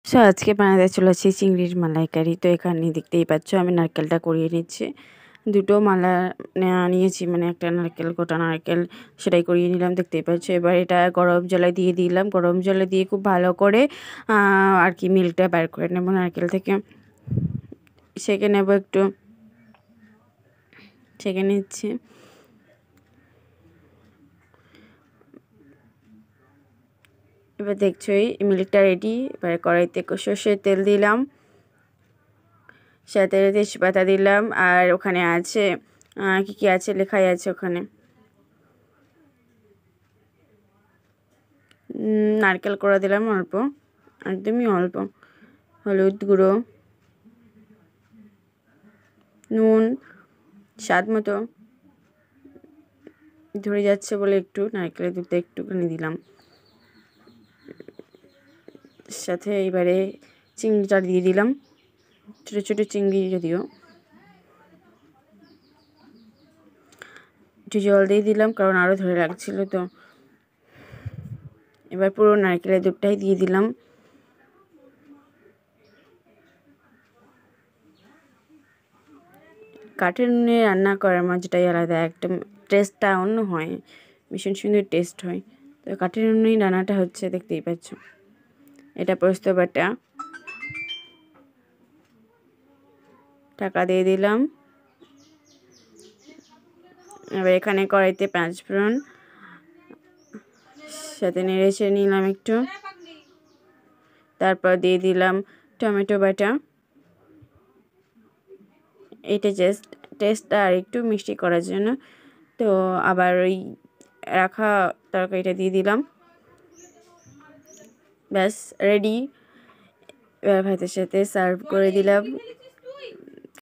So আজকে বানাতে চলেছি চিংড়ির মালাইকারি। তো এখানে দেখতেই পাচ্ছ আমি নারকেলটা কুড়িয়ে নিচ্ছি। দুটো মালা নিয়েছি, মানে একটা নারকেল, গোটা নারকেল, সেটাই কুড়িয়ে নিলাম, দেখতেই পাচ্ছ। এবার এটা গরম জলে দিয়ে দিলাম। গরম জলে দিয়ে খুব ভালো করে আর কি মিল্কটা বের করে নেব নারকেল থেকে। সেঁকে নেব, একটু সেঁকে নিচ্ছি। এবার দেখছোই মিল্কটা রেডি। এবার কড়াইতে সর্ষের তেল দিলাম, সাথে তেজপাতা দিলাম, আর ওখানে আছে কি কি আছে লেখাই আছে ওখানে, নারকেল কোড়া দিলাম অল্প, একদমই অল্প, হলুদ গুঁড়ো, নুন স্বাদ মতো, ধরে যাচ্ছে বলে একটু নারকেলের দুধটা একটুখানি দিলাম। সাথে এবারে চিংড়িটা দিয়ে দিলাম, ছোটো ছোটো চিংড়ি, যদিও একটু জল দিয়ে দিলাম কারণ আরও ধরে লাগছিল। তো এবার পুরো নারকেলের দুধটাই দিয়ে দিলাম। কাঠের নুনে রান্না করার মজাটাই আলাদা, একদম টেস্টটা অন্য হয়, ভীষণ সুন্দর টেস্ট হয়। তো কাঠের নুনেই রান্নাটা হচ্ছে, দেখতেই পাচ্ছ। এটা পোস্ত বাটা, ঢাকা দিয়ে দিলাম। এবার এখানে কড়াইতে 5 ফোড়ন, সাথে নেড়ে চেড়ে নিলাম একটু। তারপর দিয়ে দিলাম টমেটো বাটা। এটা জাস্ট টেস্টটা আর একটু মিষ্টি করার জন্য। তো আবার ওই রাখা তরকারিটা দিয়ে দিলাম, ব্যাস রেডি। এবার ভাতের সাথে সার্ভ করে দিলাম।